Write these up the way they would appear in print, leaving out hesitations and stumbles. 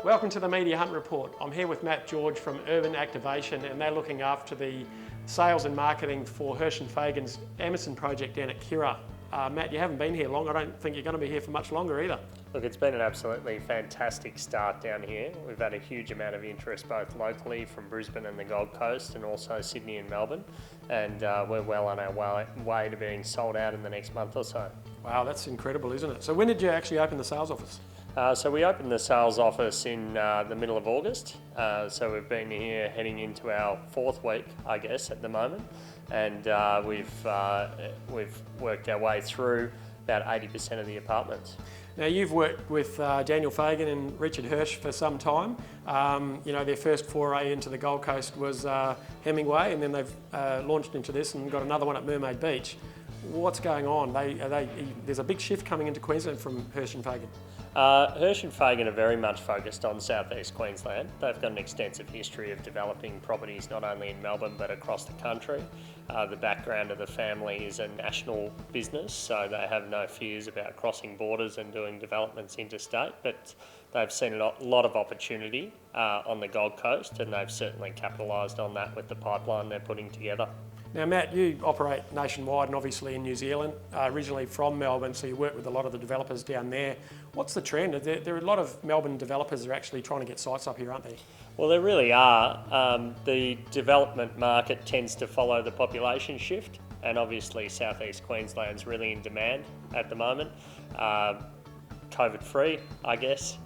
Welcome to the Media Hunt Report. I'm here with Matt George from Urban Activation, and they're looking after the sales and marketing for Hirsch Faigen's Emerson project down at Kirra. Matt, you haven't been here long. I don't think you're going to be here for much longer either. Look, it's been an absolutely fantastic start down here. We've had a huge amount of interest both locally from Brisbane and the Gold Coast and also Sydney and Melbourne, and we're well on our way to being sold out in the next month or so. Wow, that's incredible, isn't it? So when did you actually open the sales office? So we opened the sales office in the middle of August. So we've been here heading into our fourth week, I guess, at the moment, and we've worked our way through about 80% of the apartments. Now, you've worked with Daniel Faigen and Richard Hirsch for some time. Their first foray into the Gold Coast was Hemingway, and then they've launched into this and got another one at Mermaid Beach. What's going on? There's a big shift coming into Queensland from Hirsch and Faigen. Hirsch and Faigen are very much focused on Southeast Queensland. They've got an extensive history of developing properties not only in Melbourne but across the country. The background of the family is a national business, so they have no fears about crossing borders and doing developments interstate, but they've seen a lot of opportunity on the Gold Coast, and they've certainly capitalised on that with the pipeline they're putting together. Now, Matt, you operate nationwide and obviously in New Zealand, originally from Melbourne, so you work with a lot of the developers down there. What's the trend? There are a lot of Melbourne developers that are actually trying to get sites up here, aren't they? Well, there really are. The development market tends to follow the population shift, and obviously Southeast Queensland's really in demand at the moment. COVID-free, I guess.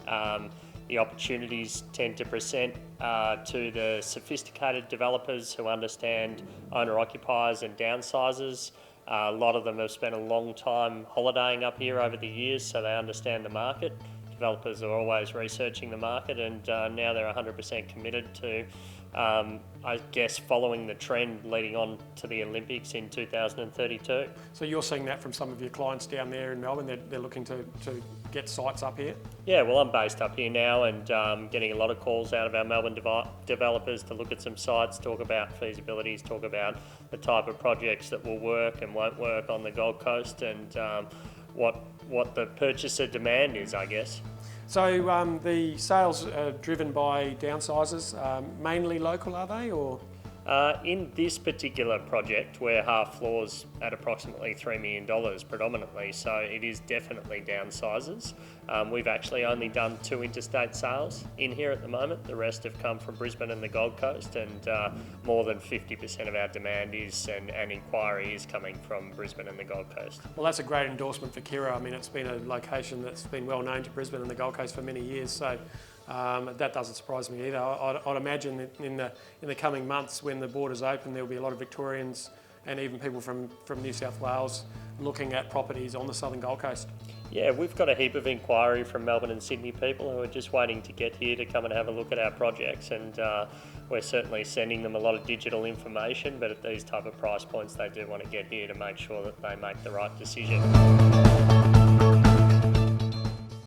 The opportunities tend to present to the sophisticated developers who understand owner-occupiers and downsizers. A lot of them have spent a long time holidaying up here over the years, so they understand the market. Developers are always researching the market, and now they're 100% committed to, I guess, following the trend leading on to the Olympics in 2032. So you're seeing that from some of your clients down there in Melbourne? They're looking to get sites up here? Yeah, well, I'm based up here now and getting a lot of calls out of our Melbourne developers to look at some sites, talk about feasibilities, talk about the type of projects that will work and won't work on the Gold Coast, and what the purchaser demand is, I guess. So the sales are driven by downsizers, mainly local, are they, or? In this particular project, we're half floors at approximately $3 million predominantly, so it is definitely downsizers. We've actually only done 2 interstate sales in here at the moment. The rest have come from Brisbane and the Gold Coast, and more than 50% of our demand is and inquiry is coming from Brisbane and the Gold Coast. Well, that's a great endorsement for Kirra. I mean, it's been a location that's been well known to Brisbane and the Gold Coast for many years, so that doesn't surprise me either. I'd imagine that in the coming months, when the borders open, there'll be a lot of Victorians and even people from New South Wales looking at properties on the southern Gold Coast. Yeah, we've got a heap of inquiry from Melbourne and Sydney people who are just waiting to get here to come and have a look at our projects, and we're certainly sending them a lot of digital information, but at these type of price points they do want to get here to make sure that they make the right decision.